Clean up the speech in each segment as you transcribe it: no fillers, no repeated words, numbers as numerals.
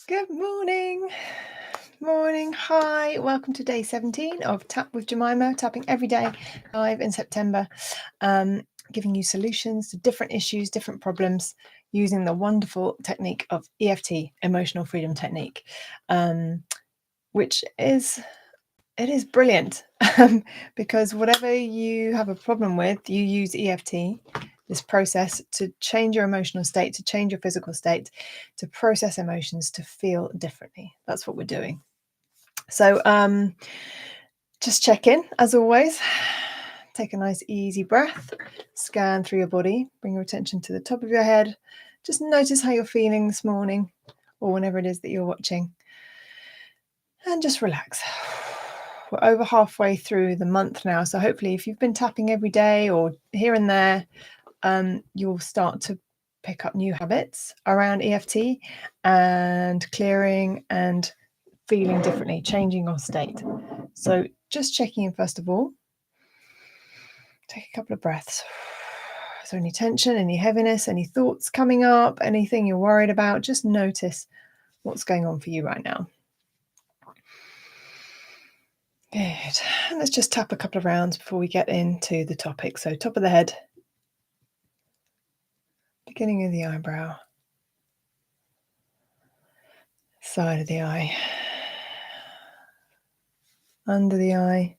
Good morning. Morning. Hi. Welcome to day 17 of Tap with Jemima, tapping every day live in September, giving you solutions to different issues, different problems, using the wonderful technique of EFT, Emotional Freedom Technique, which is brilliant because whatever you have a problem with, you use EFT, this process, to change your emotional state, to change your physical state, to process emotions, to feel differently. That's what we're doing. So just check in as always. Take a nice easy breath, scan through your body, bring your attention to the top of your head. Just notice how you're feeling this morning or whenever it is that you're watching, and just relax. We're over halfway through the month now, so hopefully if you've been tapping every day or here and there, you'll start to pick up new habits around EFT and clearing and feeling differently, changing your state. So just checking in first of all. Take a couple of breaths. Is there any tension, any heaviness, any thoughts coming up, anything you're worried about? Just notice what's going on for you right now. Good. And let's just tap a couple of rounds before we get into the topic. So top of the head, beginning of the eyebrow, side of the eye, under the eye,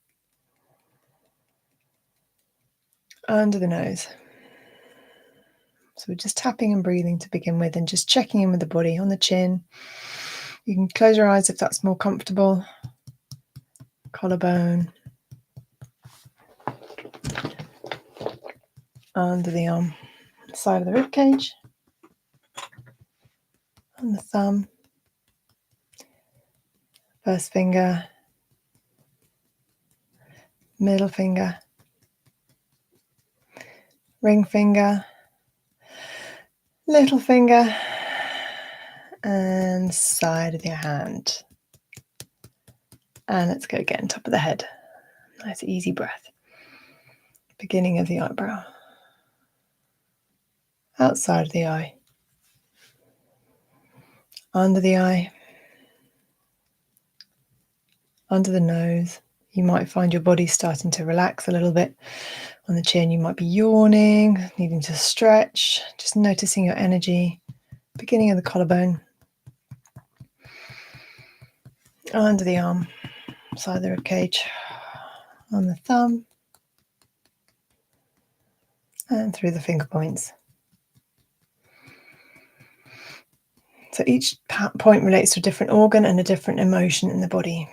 under the nose. So we're just tapping and breathing to begin with and just checking in with the body on the chin. You can close your eyes if that's more comfortable. Collarbone, under the arm, side of the rib cage, on the thumb, first finger, middle finger, ring finger, little finger, and side of your hand. And let's go again, top of the head. Nice easy breath. Beginning of the eyebrow. Outside of the eye. Under the eye. Under the nose. You might find your body starting to relax a little bit. On the chin, you might be yawning, needing to stretch. Just noticing your energy. Beginning of the collarbone. Under the arm. Side of the rib cage. On the thumb. And through the finger points. So each point relates to a different organ and a different emotion in the body,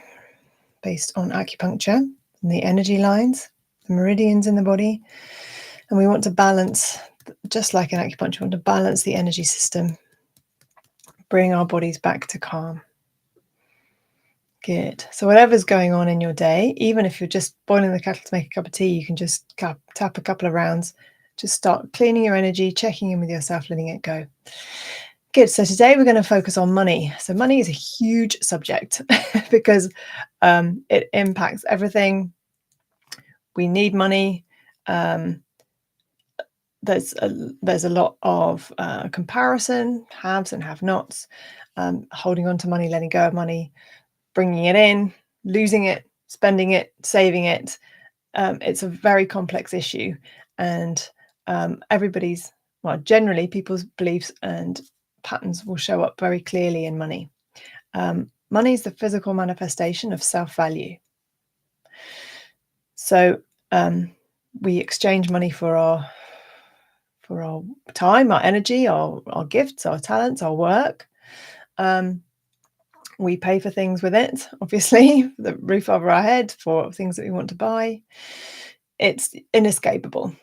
based on acupuncture and the energy lines, the meridians in the body. And we want to balance, just like in acupuncture, we want to balance the energy system, bring our bodies back to calm. Good. So whatever's going on in your day, even if you're just boiling the kettle to make a cup of tea, you can just tap a couple of rounds, just start cleaning your energy, checking in with yourself, letting it go. Good. So today we're going to focus on money. So money is a huge subject because it impacts everything. We need money. There's a lot of comparison, haves and have-nots, holding on to money, letting go of money, bringing it in, losing it, spending it, saving it. It's a very complex issue, and generally people's beliefs and patterns will show up very clearly in money. Money is the physical manifestation of self-value. So we exchange money for our time, our energy, our gifts, our talents, our work. We pay for things with it, obviously, the roof over our head, for things that we want to buy. It's inescapable.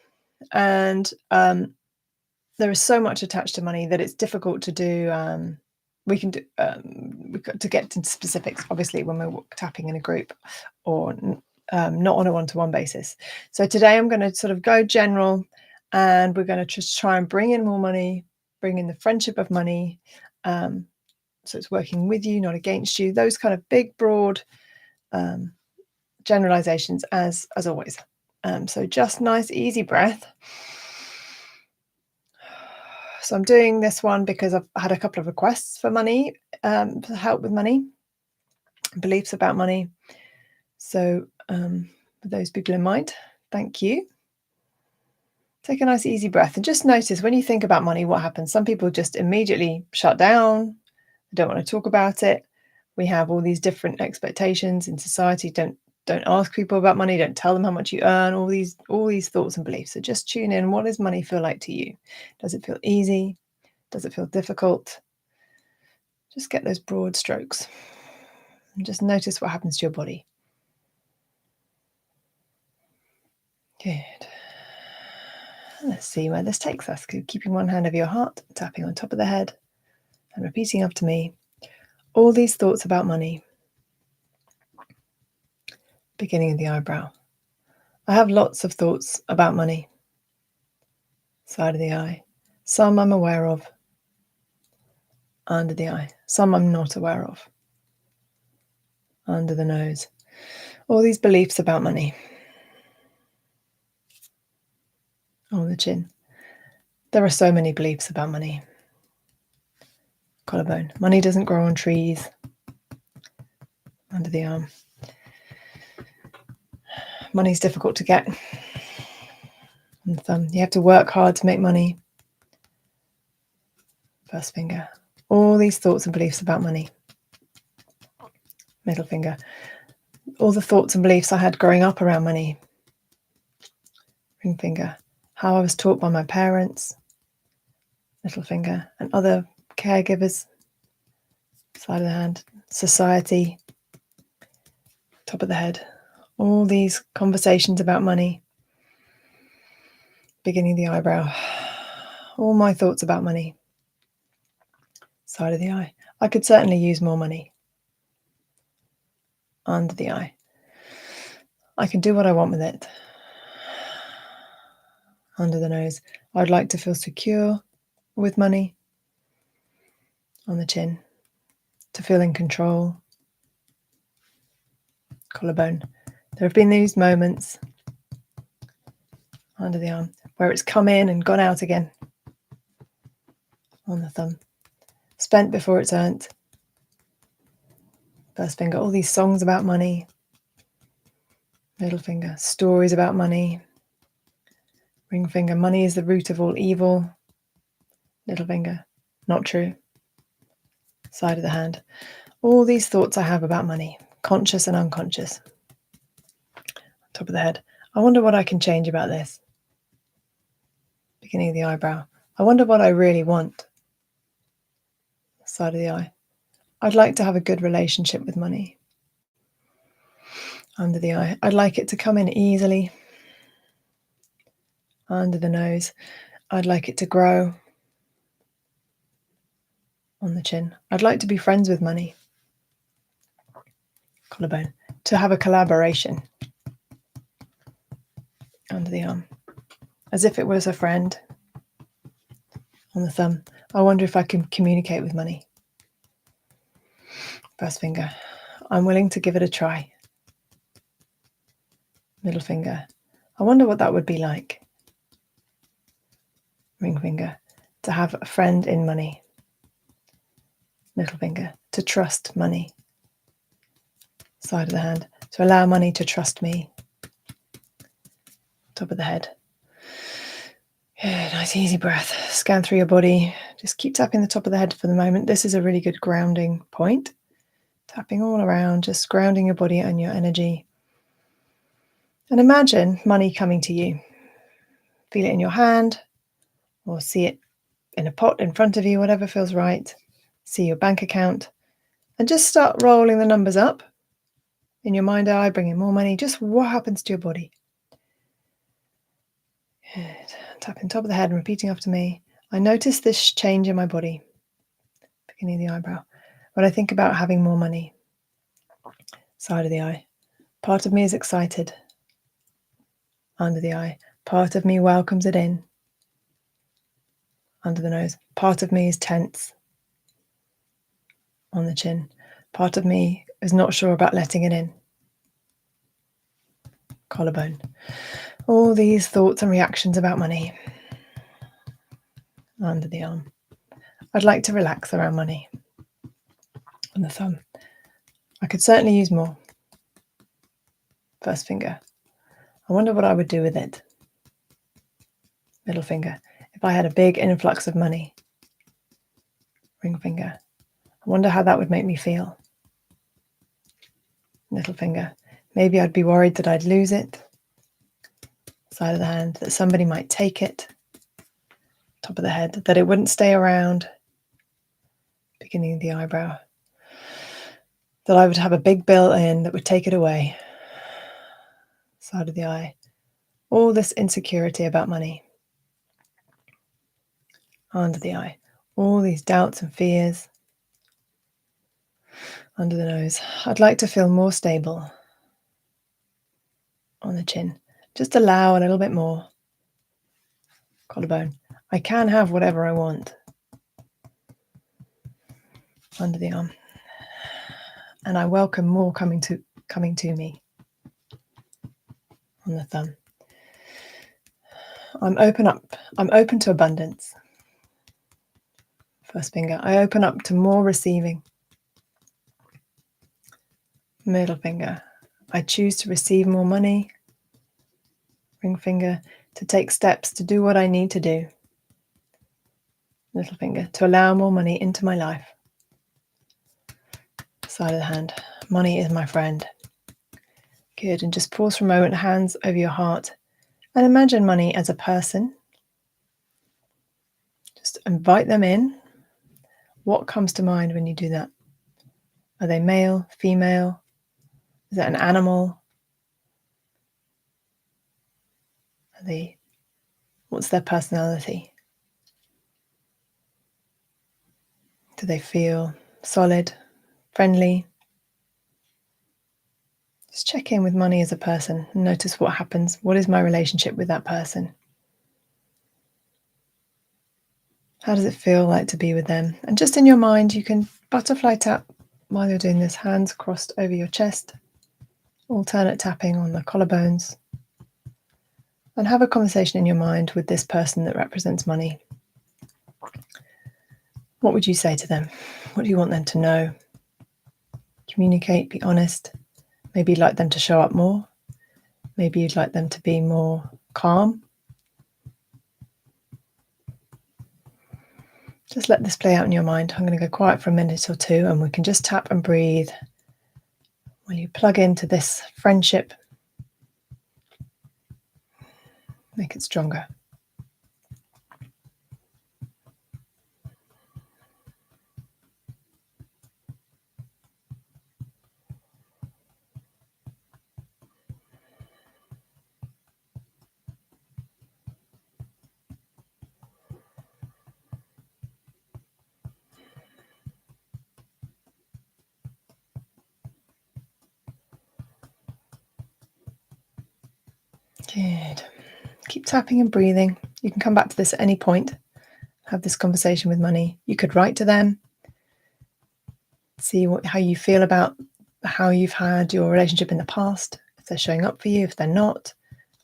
And there is so much attached to money that it's difficult to do. We've got to get into specifics, obviously, when we're tapping in a group or not on a one-to-one basis. So today I'm going to sort of go general, and we're going to just try and bring in more money, bring in the friendship of money. So it's working with you, not against you. Those kind of big, broad generalizations, as always. So just nice, easy breath. So I'm doing this one because I've had a couple of requests for money, for help with money, beliefs about money. So with those people in mind, thank you. Take a nice easy breath and just notice when you think about money, what happens. Some people just immediately shut down. They don't want to talk about it. We have all these different expectations in society. Don't ask people about money. Don't tell them how much you earn. All these thoughts and beliefs. So just tune in. What does money feel like to you? Does it feel easy? Does it feel difficult? Just get those broad strokes and just notice what happens to your body. Good. Let's see where this takes us. Keeping one hand over your heart, tapping on top of the head, and repeating after me. All these thoughts about money. Beginning of the eyebrow. I have lots of thoughts about money. Side of the eye. Some I'm aware of. Under the eye. Some I'm not aware of. Under the nose. All these beliefs about money. On the chin. There are so many beliefs about money. Collarbone. Money doesn't grow on trees. Under the arm. Money's difficult to get. On the thumb. You have to work hard to make money. First finger. All these thoughts and beliefs about money. Middle finger. All the thoughts and beliefs I had growing up around money. Ring finger. How I was taught by my parents. Little finger. And other caregivers. Side of the hand. Society. Top of the head. All these conversations about money. Beginning of the eyebrow. All my thoughts about money. Side of the eye. I could certainly use more money. Under the eye. I can do what I want with it. Under the nose. I'd like to feel secure with money. On the chin. To feel in control. Collarbone. There have been these moments under the arm where it's come in and gone out again. On the thumb. Spent before it's earned. First finger. All these songs about money. Middle finger. Stories about money. Ring finger. Money is the root of all evil. Little finger. Not true. Side of the hand. All these thoughts I have about money. Conscious and unconscious. Top of the head. I wonder what I can change about this. Beginning of the eyebrow. I wonder what I really want. Side of the eye. I'd like to have a good relationship with money. Under the eye. I'd like it to come in easily. Under the nose. I'd like it to grow. On the chin. I'd like to be friends with money. Collarbone. To have a collaboration. Under the arm. As if it was a friend. On the thumb. I wonder if I can communicate with money. First finger. I'm willing to give it a try. Middle finger. I wonder what that would be like. Ring finger. To have a friend in money. Little finger. To trust money. Side of the hand. To allow money to trust me. Top of the head. Good, nice easy breath. Scan through your body. Just keep tapping the top of the head for the moment. This is a really good grounding point. Tapping all around, just grounding your body and your energy. And imagine money coming to you. Feel it in your hand or see it in a pot in front of you, whatever feels right. See your bank account and just start rolling the numbers up in your mind's eye, bringing more money. Just what happens to your body? Good. Tapping top of the head and repeating after me. I notice this change in my body. Beginning of the eyebrow. When I think about having more money. Side of the eye. Part of me is excited. Under the eye. Part of me welcomes it in. Under the nose. Part of me is tense. On the chin. Part of me is not sure about letting it in. Collarbone. All these thoughts and reactions about money. under the arm. I'd like to relax around money on the thumb. I could certainly use more. First finger. I wonder what I would do with it. Middle finger. If I had a big influx of money. Ring finger. I wonder how that would make me feel. Little finger. Maybe I'd be worried that I'd lose it. Side of the hand, that somebody might take it. Top of the head, that it wouldn't stay around. Beginning of the eyebrow. That I would have a big bill in that would take it away. Side of the eye. All this insecurity about money. Under the eye. All these doubts and fears. Under the nose. I'd like to feel more stable. On the chin. Just allow a little bit more. Collarbone. I can have whatever I want. Under the arm. And I welcome more coming to me. On the thumb. I'm open to abundance. First finger. I open up to more receiving. Middle finger. I choose to receive more money. Ring finger. To take steps to do what I need to do. Little finger. To allow more money into my life. Side of the hand. Money is my friend. Good. And just pause for a moment, hands over your heart. And imagine money as a person. Just invite them in. What comes to mind when you do that? Are they male, female? Is that an animal? What's their personality? Do they feel solid, friendly? Just check in with money as a person and notice what happens. What is my relationship with that person? How does it feel like to be with them? And just in your mind, you can butterfly tap while you're doing this, hands crossed over your chest, alternate tapping on the collarbones, and have a conversation in your mind with this person that represents money. What would you say to them? What do you want them to know? Communicate, be honest. Maybe you'd like them to show up more. Maybe you'd like them to be more calm. Just let this play out in your mind. I'm going to go quiet for a minute or two and we can just tap and breathe while you plug into this friendship. Make it stronger. Good. Keep tapping and breathing. You can come back to this at any point. Have this conversation with money. You could write to them. See how you feel about how you've had your relationship in the past. If they're showing up for you, if they're not.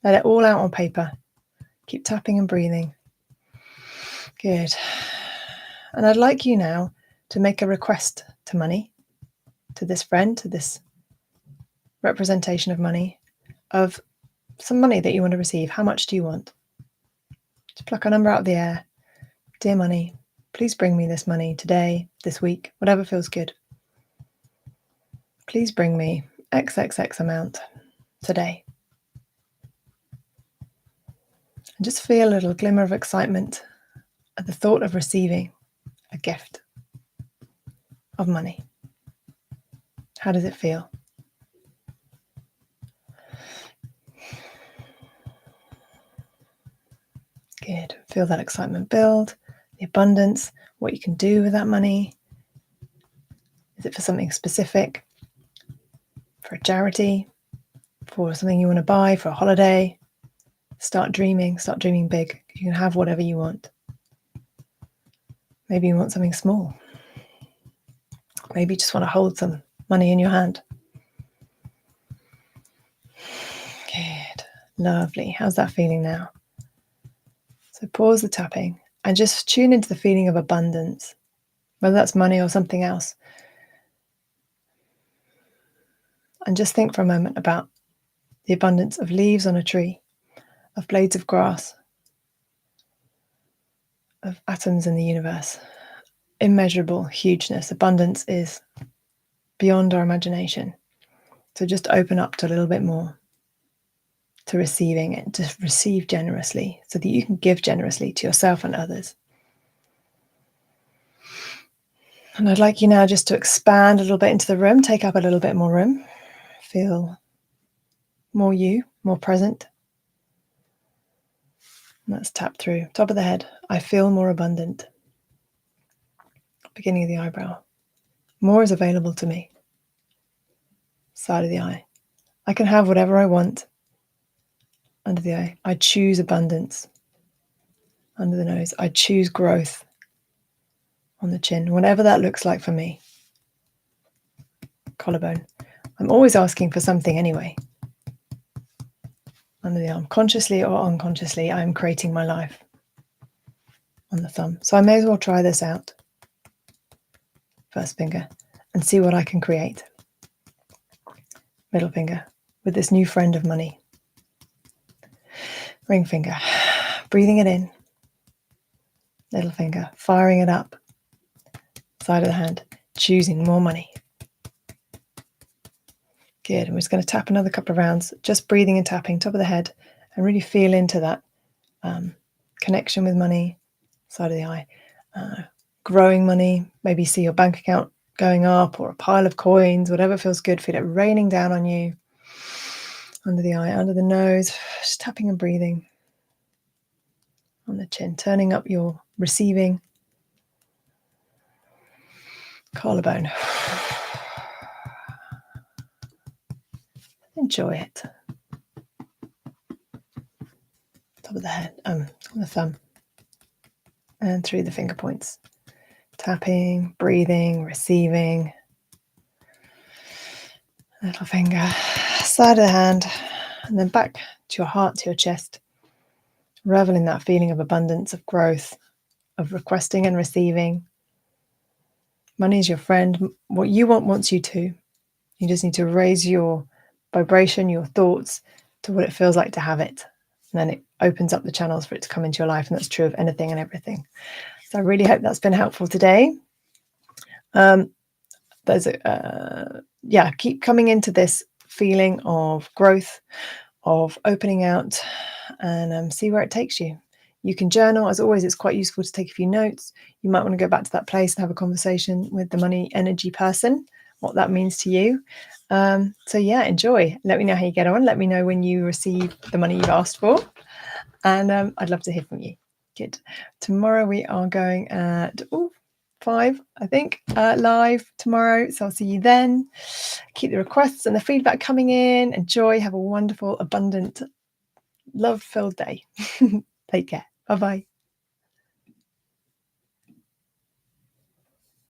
Let it all out on paper. Keep tapping and breathing. Good. And I'd like you now to make a request to money, to this friend, to this representation of money, of some money that you want to receive. How much do you want? Just pluck a number out of the air. Dear money, please bring me this money today, this week, whatever feels good. Please bring me XXX amount today. And just feel a little glimmer of excitement at the thought of receiving a gift of money. How does it feel? Good. Feel that excitement build, the abundance, what you can do with that money. Is it for something specific? For a charity? For something you want to buy? For a holiday? Start dreaming big. You can have whatever you want. Maybe you want something small. Maybe you just want to hold some money in your hand. Good. Lovely. How's that feeling now? So pause the tapping and just tune into the feeling of abundance, whether that's money or something else. And just think for a moment about the abundance of leaves on a tree, of blades of grass, of atoms in the universe. Immeasurable hugeness. Abundance is beyond our imagination. So just open up to a little bit more, to receiving it, to receive generously so that you can give generously to yourself and others. And I'd like you now just to expand a little bit into the room, take up a little bit more room, feel more you, more present. And let's tap through. Top of the head, I feel more abundant. Beginning of the eyebrow, more is available to me. Side of the eye, I can have whatever I want. Under the eye, I choose abundance. Under the nose, I choose growth. On the chin, whatever that looks like for me. Collarbone, I'm always asking for something anyway. Under the arm, consciously or unconsciously, I am creating my life. On the thumb, so I may as well try this out. First finger, and see what I can create. Middle finger, with this new friend of money. Ring finger, breathing it in. Little finger, firing it up. Side of the hand, choosing more money. Good, and we're just going to tap another couple of rounds, just breathing and tapping, top of the head, and really feel into that connection with money, side of the eye. Growing money, maybe see your bank account going up or a pile of coins, whatever feels good, feel it raining down on you. Under the eye, under the nose, just tapping and breathing. On the chin, turning up your receiving. Collarbone. Enjoy it. Top of the head, on the thumb. And through the finger points. Tapping, breathing, receiving. Little finger, side of the hand, and then back to your heart, to your chest. Revel in that feeling of abundance, of growth, of requesting and receiving. Money is your friend. What you want wants you to. You just need to raise your vibration, your thoughts to what it feels like to have it. And then it opens up the channels for it to come into your life. And that's true of anything and everything. So I really hope that's been helpful today. Keep coming into this feeling of growth, of opening out, and see where it takes you. You can journal. As always, it's quite useful to take a few notes. You might want to go back to that place and have a conversation with the money energy person, what that means to you. Enjoy. Let me know how you get on. Let me know when you receive the money you've asked for. And I'd love to hear from you. Good. Tomorrow we are going at 5, I think, live tomorrow. So I'll see you then. Keep the requests and the feedback coming in. Enjoy. Have a wonderful, abundant, love-filled day. Take care. Bye-bye.